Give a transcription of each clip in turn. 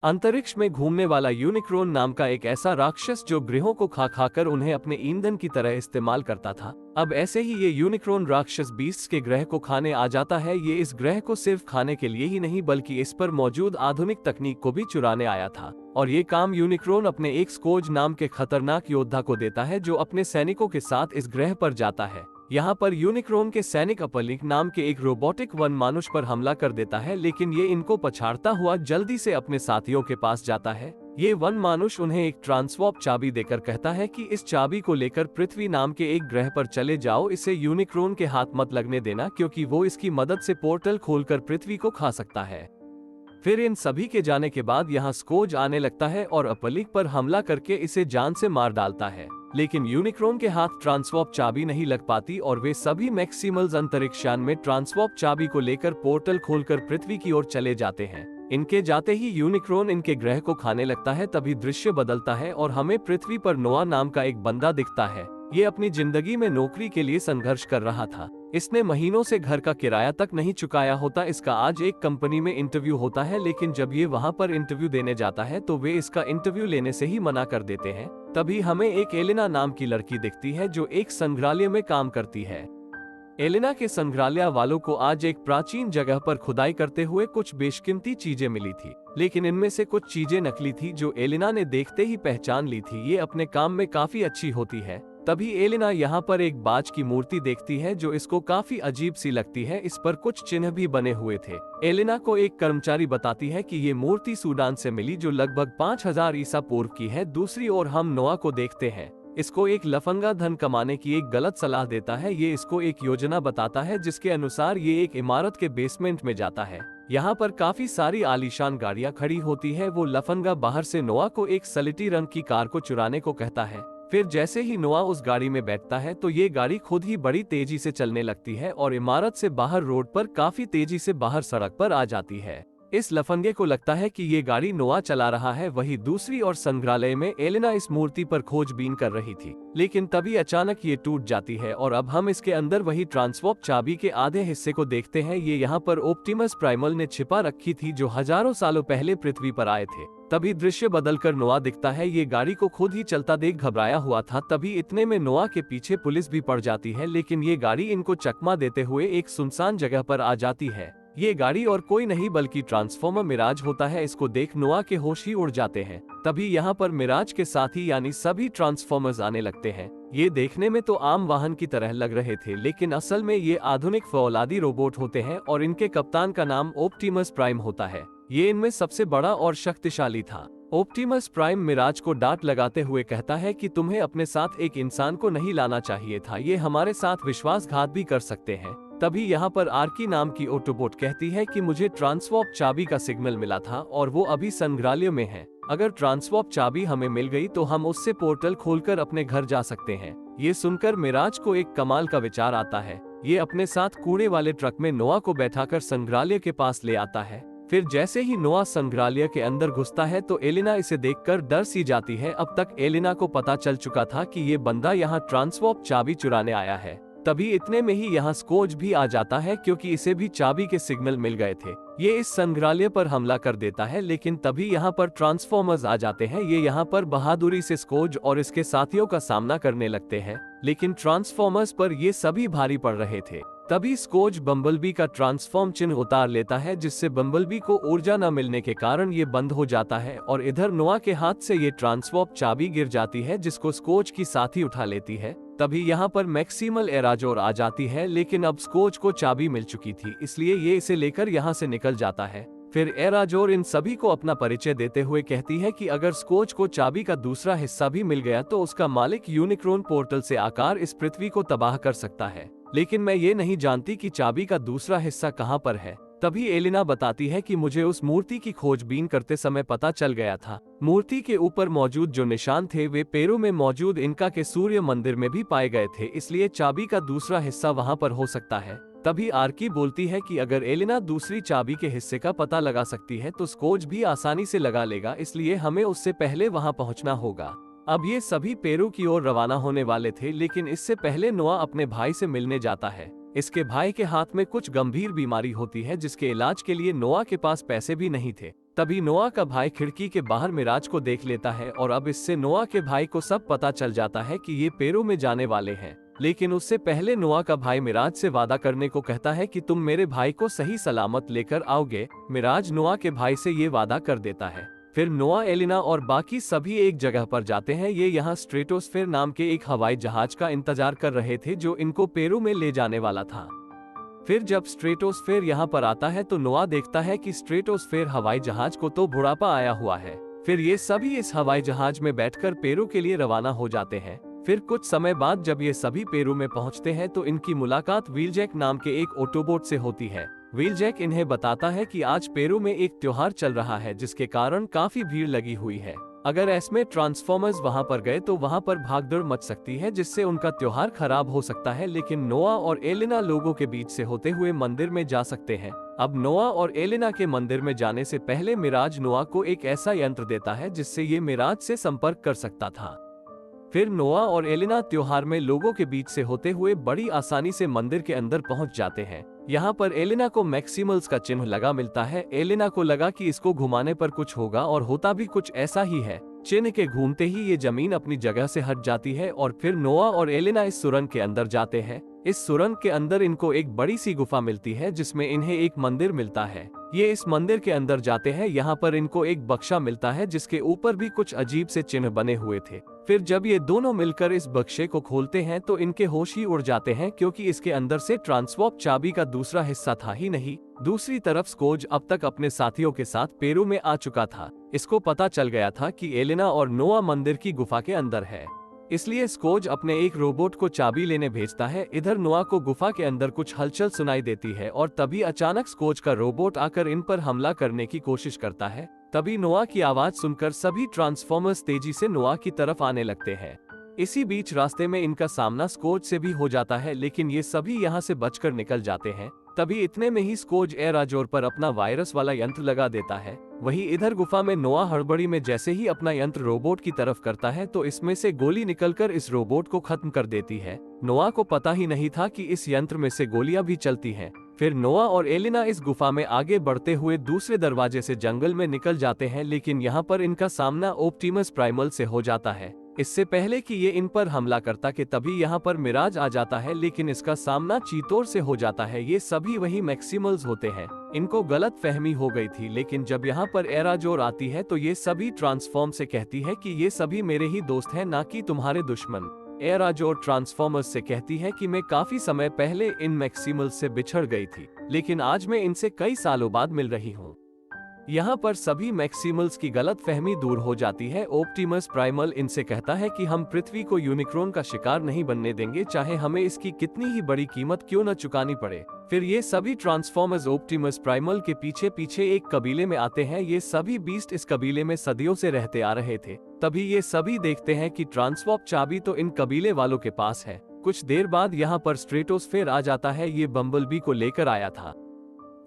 अंतरिक्ष में घूमने वाला यूनिक्रॉन नाम का एक ऐसा राक्षस जो ग्रहों को खा खाकर उन्हें अपने ईंधन की तरह इस्तेमाल करता था। अब ऐसे ही ये यूनिक्रॉन राक्षस बीस्ट के ग्रह को खाने आ जाता है। ये इस ग्रह को सिर्फ खाने के लिए ही नहीं बल्कि इस पर मौजूद आधुनिक तकनीक को भी चुराने आया था। और ये काम यूनिक्रॉन अपने एक स्कोज नाम के खतरनाक योद्धा को देता है जो अपने सैनिकों के साथ इस ग्रह पर जाता है। यहाँ पर यूनिक्रॉन के सैनिक अपलिक नाम के एक रोबोटिक वन मानुष पर हमला कर देता है, लेकिन ये इनको पछाड़ता हुआ जल्दी से अपने साथियों के पास जाता है। ये वन मानुष उन्हें एक ट्रांसवॉर्प चाबी देकर कहता है कि इस चाबी को लेकर पृथ्वी नाम के एक ग्रह पर चले जाओ। इसे यूनिक्रॉन के हाथ मत लगने देना क्योंकि वो इसकी मदद से पोर्टल खोलकर पृथ्वी को खा सकता है। फिर इन सभी के जाने के बाद यहाँ स्कोज आने लगता है और अपलिक पर हमला करके इसे जान से मार डालता है, लेकिन यूनिक्रॉन के हाथ ट्रांसवॉर्प चाबी नहीं लग पाती और वे सभी मैक्सिमल्स अंतरिक्षयान में ट्रांसवॉर्प चाबी को लेकर पोर्टल खोलकर पृथ्वी की ओर चले जाते हैं। इनके जाते ही यूनिक्रॉन इनके ग्रह को खाने लगता है। तभी दृश्य बदलता है और हमें पृथ्वी पर नोआ नाम का एक बंदा दिखता है। ये अपनी जिंदगी में नौकरी के लिए संघर्ष कर रहा था। इसने महीनों से घर का किराया तक नहीं चुकाया होता। इसका आज एक कंपनी में इंटरव्यू होता है, लेकिन जब ये वहां पर इंटरव्यू देने जाता है तो वे इसका इंटरव्यू लेने से ही मना कर देते हैं। तभी हमें एक एलिना नाम की लड़की दिखती है जो एक संग्रहालय में काम करती है। एलिना के संग्रहालय वालों को आज एक प्राचीन जगह पर खुदाई करते हुए कुछ बेशकीमती चीजें मिली थी, लेकिन इनमें से कुछ चीजें नकली थी जो एलिना ने देखते ही पहचान ली थी। ये अपने काम में काफी अच्छी होती है। तभी एलिना यहाँ पर एक बाज की मूर्ति देखती है जो इसको काफी अजीब सी लगती है। इस पर कुछ चिन्ह भी बने हुए थे। एलिना को एक कर्मचारी बताती है कि ये मूर्ति सूडान से मिली जो लगभग 5000 ईसा पूर्व की है। दूसरी ओर हम नोआ को देखते हैं। इसको एक लफंगा धन कमाने की एक गलत सलाह देता है। ये इसको एक योजना बताता है जिसके अनुसार ये एक इमारत के बेसमेंट में जाता है। यहाँ पर काफी सारी आलीशान गाड़ियां खड़ी होती है। वो लफंगा बाहर से नोआ को एक सलेटी रंग की कार को चुराने को कहता है। फिर जैसे ही नोआ उस गाड़ी में बैठता है तो ये गाड़ी खुद ही बड़ी तेजी से चलने लगती है और इमारत से बाहर रोड पर काफी तेजी से बाहर सड़क पर आ जाती है। इस लफंगे को लगता है कि ये गाड़ी नोआ चला रहा है। वही दूसरी ओर संग्रहालय में एलिना इस मूर्ति पर खोजबीन कर रही थी, लेकिन तभी अचानक ये टूट जाती है और अब हम इसके अंदर वही ट्रांसवॉर्प चाबी के आधे हिस्से को देखते हैं। ये यहाँ पर ऑप्टिमस प्राइमल ने छिपा रखी थी जो हजारों सालों पहले पृथ्वी पर आए थे। तभी दृश्य बदलकर नोआ दिखता है। ये गाड़ी को खुद ही चलता देख घबराया हुआ था। तभी इतने में नोआ के पीछे पुलिस भी पड़ जाती है, लेकिन ये गाड़ी इनको चकमा देते हुए एक सुनसान जगह पर आ जाती है। ये गाड़ी और कोई नहीं बल्कि ट्रांसफॉर्मर मिराज होता है। इसको देख नोआ के होश ही उड़ जाते हैं। तभी यहाँ पर मिराज के साथी यानी सभी ट्रांसफॉर्मर्स आने लगते हैं। ये देखने में तो आम वाहन की तरह लग रहे थे, लेकिन असल में ये आधुनिक फौलादी रोबोट होते हैं और इनके कप्तान का नाम ऑप्टिमस प्राइम होता है। ये इनमें सबसे बड़ा और शक्तिशाली था। ऑप्टिमस प्राइम मिराज को डांट लगाते हुए कहता है कि तुम्हें अपने साथ एक इंसान को नहीं लाना चाहिए था। ये हमारे साथ विश्वासघात भी कर सकते हैं। तभी यहाँ पर आर्की नाम की ऑटोबोट कहती है कि मुझे ट्रांसवॉर्प चाबी का सिग्नल मिला था और वो अभी संग्रहालय में है। अगर ट्रांसवॉर्प चाबी हमें मिल गई तो हम उससे पोर्टल खोलकर अपने घर जा सकते हैं। ये सुनकर मिराज को एक कमाल का विचार आता है। ये अपने साथ कूड़े वाले ट्रक में नोआ को बैठाकर संग्रहालय के पास ले आता है। फिर जैसे ही नोआ संग्रहालय के अंदर घुसता है तो एलिना इसे देखकर डर सी जाती है। अब तक एलिना को पता चल चुका था कि ये बंदा यहाँ ट्रांसवॉर्प चाबी चुराने आया है। तभी इतने में ही यहाँ स्कोज भी आ जाता है क्योंकि इसे भी चाबी के सिग्नल मिल गए थे। ये इस संग्रहालय पर हमला कर देता है, लेकिन तभी यहाँ पर ट्रांसफॉर्मर्स आ जाते हैं। ये यहाँ पर बहादुरी से स्कोज और इसके साथियों का सामना करने लगते हैं, लेकिन ट्रांसफॉर्मर्स पर ये सभी भारी पड़ रहे थे। तभी स्कोज बम्बलबी का ट्रांसफॉर्म चिन्ह उतार लेता है, जिससे बम्बलबी को ऊर्जा न मिलने के कारण ये बंद हो जाता है और इधर नोआ के हाथ से ये ट्रांसवॉर्प चाबी गिर जाती है जिसको स्कोज की साथी उठा लेती है। तभी यहाँ पर मैक्सिमल एराजोर आ जाती है, लेकिन अब स्कोज को चाबी मिल चुकी थी, इसलिए ये इसे लेकर यहाँ से निकल जाता है। फिर एराजोर इन सभी को अपना परिचय देते हुए कहती है कि अगर स्कोज को चाबी का दूसरा हिस्सा भी मिल गया तो उसका मालिक यूनिक्रॉन पोर्टल से आकर इस पृथ्वी को तबाह कर सकता है, लेकिन मैं ये नहीं जानती कि चाबी का दूसरा हिस्सा कहाँ पर है। तभी एलिना बताती है कि मुझे उस मूर्ति की खोजबीन करते समय पता चल गया था। मूर्ति के ऊपर मौजूद जो निशान थे वे पेरू में मौजूद इनका के सूर्य मंदिर में भी पाए गए थे, इसलिए चाबी का दूसरा हिस्सा वहां पर हो सकता है। तभी आर्की बोलती है कि अगर एलिना दूसरी चाबी के हिस्से का पता लगा सकती है तो स्कोज भी आसानी से लगा लेगा, इसलिए हमें उससे पहले वहां पहुंचना होगा। अब ये सभी पेरू की ओर रवाना होने वाले थे, लेकिन इससे पहले नोआ अपने भाई से मिलने जाता है। इसके भाई के हाथ में कुछ गंभीर बीमारी होती है जिसके इलाज के लिए नोआ के पास पैसे भी नहीं थे। तभी नोआ का भाई खिड़की के बाहर मिराज को देख लेता है और अब इससे नोआ के भाई को सब पता चल जाता है कि ये पेरू में जाने वाले हैं। लेकिन उससे पहले नोआ का भाई मिराज से वादा करने को कहता है कि तुम मेरे भाई को सही सलामत लेकर आओगे। मिराज नोआ के भाई से ये वादा कर देता है। फिर नोआ, एलिना और बाकी सभी एक जगह पर जाते हैं। ये यहाँ स्ट्रेटोस्फेयर नाम के एक हवाई जहाज का इंतजार कर रहे थे जो इनको पेरू में ले जाने वाला था। फिर जब स्ट्रेटोस्फेयर यहाँ पर आता है तो नोआ देखता है कि स्ट्रेटोस्फेयर हवाई जहाज को तो बुढ़ापा आया हुआ है। फिर ये सभी इस हवाई जहाज में बैठकर पेरू के लिए रवाना हो जाते हैं। फिर कुछ समय बाद जब ये सभी पेरू में पहुंचते हैं तो इनकी मुलाकात व्हीलजैक नाम के एक ऑटोबोट से होती है। व्हीलजैक इन्हें बताता है कि आज पेरू में एक त्योहार चल रहा है जिसके कारण काफी भीड़ लगी हुई है। अगर ऐसमें ट्रांसफॉर्मर्स वहां पर गए तो वहां पर भागदौड़ मच सकती है जिससे उनका त्योहार खराब हो सकता है। लेकिन नोआ और एलिना लोगों के बीच से होते हुए मंदिर में जा सकते हैं। अब नोआ और एलिना के मंदिर में जाने से पहले मिराज नोआ को एक ऐसा यंत्र देता है जिससे ये मिराज से संपर्क कर सकता था। फिर नोआ और एलिना त्योहार में लोगों के बीच से होते हुए बड़ी आसानी से मंदिर के अंदर पहुंच जाते हैं। यहाँ पर एलिना को मैक्सिमल्स का चिन्ह लगा मिलता है। एलिना को लगा कि इसको घुमाने पर कुछ होगा और होता भी कुछ ऐसा ही है। चिन्ह के घूमते ही ये जमीन अपनी जगह से हट जाती है और फिर नोआ और एलिना इस सुरंग के अंदर जाते हैं। इस सुरंग के अंदर इनको एक बड़ी सी गुफा मिलती है जिसमें इन्हें एक मंदिर मिलता है। ये इस मंदिर के अंदर जाते हैं। यहाँ पर इनको एक बक्सा मिलता है जिसके ऊपर भी कुछ अजीब से चिन्ह बने हुए थे। फिर जब ये दोनों मिलकर इस बक्से को खोलते हैं तो इनके होश ही उड़ जाते हैं क्योंकि इसके अंदर से ट्रांसवॉर्प चाबी का दूसरा हिस्सा था ही नहीं। दूसरी तरफ स्कोज अब तक अपने साथियों के साथ पेरू में आ चुका था। इसको पता चल गया था कि एलिना और नोआ मंदिर की गुफा के अंदर है, इसलिए स्कोज अपने एक रोबोट को चाबी लेने भेजता है। इधर नोआ को गुफा के अंदर कुछ हलचल सुनाई देती है और तभी अचानक स्कोज का रोबोट आकर इन पर हमला करने की कोशिश करता है। तभी नोआ की आवाज सुनकर सभी ट्रांसफॉर्मर्स तेजी से नोआ की तरफ आने लगते हैं। इसी बीच रास्ते में इनका सामना स्कोज से भी हो जाता है, लेकिन ये सभी यहाँ से बचकर निकल जाते हैं। तभी इतने में ही स्कोज एराजोर पर अपना वायरस वाला यंत्र लगा देता है। वहीं इधर गुफा में नोआ हड़बड़ी में जैसे ही अपना यंत्र रोबोट की तरफ करता है तो इसमें से गोली निकलकर इस रोबोट को खत्म कर देती है। नोआ को पता ही नहीं था कि इस यंत्र में से गोलियां भी चलती हैं। फिर नोआ और एलिना इस गुफा में आगे बढ़ते हुए दूसरे दरवाजे से जंगल में निकल जाते हैं, लेकिन यहाँ पर इनका सामना ऑप्टिमस प्राइमल से हो जाता है। इससे पहले कि ये इन पर हमला करता कि तभी यहाँ पर मिराज आ जाता है, लेकिन इसका सामना चीतोर से हो जाता है। ये सभी वही मैक्सिमल्स होते हैं। इनको गलत फहमी हो गई थी, लेकिन जब यहाँ पर एराजोर आती है तो ये सभी ट्रांसफॉर्म से कहती है कि ये सभी मेरे ही दोस्त हैं, ना कि तुम्हारे दुश्मन। एराजोर ट्रांसफॉर्मर्स से कहती है कि मैं काफी समय पहले इन मैक्सिमल्स से बिछड़ गई थी, लेकिन आज मैं इनसे कई सालों बाद मिल रही हूँ। यहाँ पर सभी मैक्सिमल्स की गलत फहमी दूर हो जाती है। ऑप्टिमस प्राइमल इनसे कहता है कि हम पृथ्वी को यूनिक्रॉन का शिकार नहीं बनने देंगे, चाहे हमें इसकी कितनी ही बड़ी कीमत क्यों न चुकानी पड़े। फिर ये सभी ट्रांसफॉर्मर्स ऑप्टिमस प्राइमल के पीछे पीछे एक कबीले में आते हैं। ये सभी बीस्ट इस कबीले में सदियों से रहते आ रहे थे। तभी ये सभी देखते हैं कि ट्रांसवॉर्प चाबी तो इन कबीले वालों के पास है। कुछ देर बाद यहाँ पर स्ट्रेटोस्फेयर आ जाता है। ये बम्बलबी को लेकर आया था।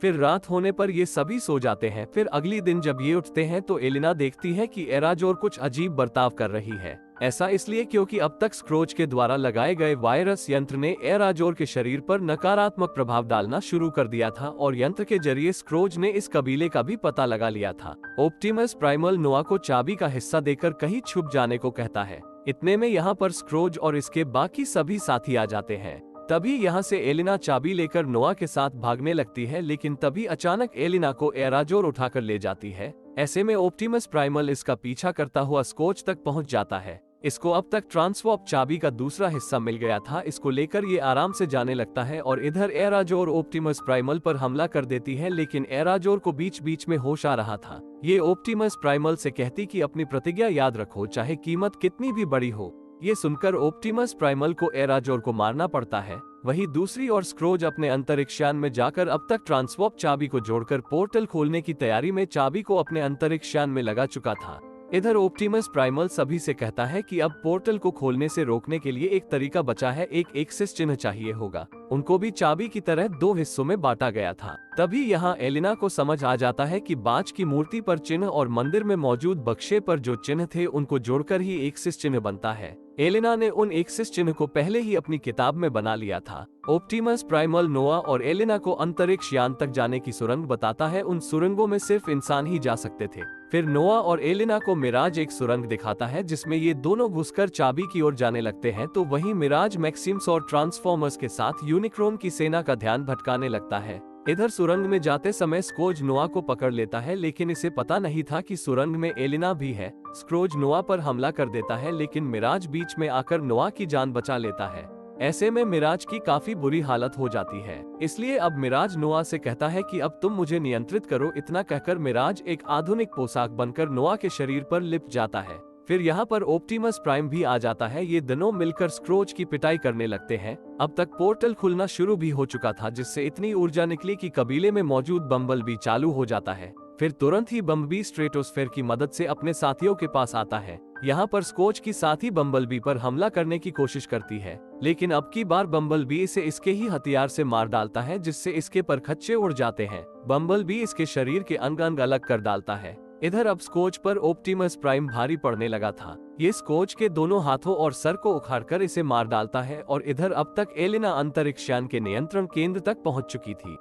फिर रात होने पर ये सभी सो जाते हैं। फिर अगली दिन जब ये उठते हैं तो एलिना देखती है कि एराजोर कुछ अजीब बर्ताव कर रही है। ऐसा इसलिए क्योंकि अब तक स्क्रोज के द्वारा लगाए गए वायरस यंत्र ने एराजोर के शरीर पर नकारात्मक प्रभाव डालना शुरू कर दिया था और यंत्र के जरिए स्क्रोज ने इस कबीले का भी पता लगा लिया था। ऑप्टिमस प्राइमल नोआ को चाबी का हिस्सा देकर कहीं छुप जाने को कहता है। इतने में यहाँ पर स्क्रोज और इसके बाकी सभी साथी आ जाते हैं। तभी यहाँ से एलिना चाबी लेकर नोआ के साथ भागने लगती है, लेकिन तभी अचानक एलिना को एराजोर उठाकर ले जाती है। ऐसे में ऑप्टिमस प्राइमल इसका पीछा करता हुआ स्कोच तक पहुंच जाता है। इसको अब तक ट्रांसवॉर्प चाबी का दूसरा हिस्सा मिल गया था। इसको लेकर ये आराम से जाने लगता है और इधर एराजोर ऑप्टिमस प्राइमल पर हमला कर देती है, लेकिन एराजोर को बीच बीच में होश आ रहा था। ये ऑप्टिमस प्राइमल से कहती कि अपनी प्रतिज्ञा याद रखो, चाहे कीमत कितनी भी बड़ी हो। ये सुनकर ऑप्टिमस प्राइमल को एराजोर को मारना पड़ता है। वहीं दूसरी ओर स्क्रोज अपने अंतरिक्षयान में जाकर अब तक ट्रांसवॉर्प चाबी को जोड़कर पोर्टल खोलने की तैयारी में चाबी को अपने अंतरिक्षयान में लगा चुका था। इधर ऑप्टिमस प्राइमल सभी से कहता है कि अब पोर्टल को खोलने से रोकने के लिए एक तरीका बचा है, एक एक्सेस चिन्ह चाहिए होगा। उनको भी चाबी की तरह 2 हिस्सों में बांटा गया था। तभी यहाँ एलिना को समझ आ जाता है कि बाज की मूर्ति पर चिन्ह और मंदिर में मौजूद बक्से पर जो चिन्ह थे उनको जोड़कर ही एक्सेस चिन्ह बनता है। एलिना ने उन एक्सेस चिन्ह को पहले ही अपनी किताब में बना लिया था। ऑप्टिमस प्राइमल नोआ और एलिना को अंतरिक्ष यान तक जाने की सुरंग बताता है। उन सुरंगों में सिर्फ इंसान ही जा सकते थे। फिर नोआ और एलिना को मिराज एक सुरंग दिखाता है जिसमें ये दोनों घुसकर चाबी की ओर जाने लगते हैं। तो वहीं मिराज मैक्सिम्स और ट्रांसफॉर्मर्स के साथ यूनिक्रॉन की सेना का ध्यान भटकाने लगता है। इधर सुरंग में जाते समय स्क्रोज नोआ को पकड़ लेता है, लेकिन इसे पता नहीं था कि सुरंग में एलिना भी है। स्क्रोज नोआ पर हमला कर देता है, लेकिन मिराज बीच में आकर नोआ की जान बचा लेता है। ऐसे में मिराज की काफी बुरी हालत हो जाती है। इसलिए अब मिराज नोआ से कहता है कि अब तुम मुझे नियंत्रित करो। इतना कहकर मिराज एक आधुनिक पोशाक बनकर नोआ के शरीर पर लिप जाता है। फिर यहाँ पर ऑप्टिमस प्राइम भी आ जाता है। ये दोनों मिलकर स्क्रोज की पिटाई करने लगते हैं। अब तक पोर्टल खुलना शुरू भी हो चुका था, जिससे इतनी ऊर्जा निकली कि कबीले में मौजूद बम्बल भी चालू हो जाता है। फिर तुरंत ही बम्बी स्ट्रेटोस्फेयर की मदद से अपने साथियों के पास आता है। यहाँ पर स्कोच की साथी बम्बलबी पर हमला करने की कोशिश करती है, लेकिन अब की बार बम्बलबी इसे इसके ही हथियार से मार डालता है, जिससे इसके परखच्चे उड़ जाते हैं। बम्बलबी इसके शरीर के अंग अंग अलग कर डालता है। इधर अब स्कोच पर ऑप्टिमस प्राइम भारी पड़ने लगा था। ये स्कोच के दोनों हाथों और सर को उखाड़कर इसे मार डालता है। और इधर अब तक एलिना अंतरिक्ष यान के नियंत्रण केंद्र तक पहुंच चुकी थी।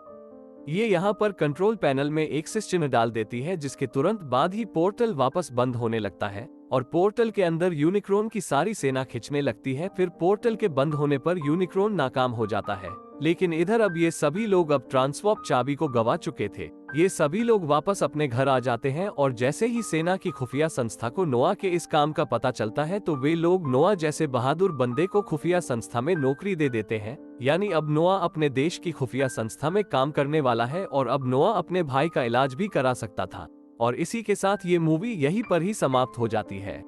ये यहाँ पर कंट्रोल पैनल में एक्सेस चिन्ह डाल देती है, जिसके तुरंत बाद ही पोर्टल वापस बंद होने लगता है और पोर्टल के अंदर यूनिक्रॉन की सारी सेना खिंचने लगती है। फिर पोर्टल के बंद होने पर यूनिक्रॉन नाकाम हो जाता है। लेकिन इधर अब ये सभी लोग अब ट्रांसवॉर्प चाबी को गवा चुके थे। ये सभी लोग वापस अपने घर आ जाते हैं और जैसे ही सेना की खुफिया संस्था को नोआ के इस काम का पता चलता है, तो वे लोग नोआ जैसे बहादुर बंदे को खुफिया संस्था में नौकरी दे देते हैं। यानी अब नोआ अपने देश की खुफिया संस्था में काम करने वाला है और अब नोआ अपने भाई का इलाज भी करा सकता था। और इसी के साथ ये मूवी यहीं पर ही समाप्त हो जाती है।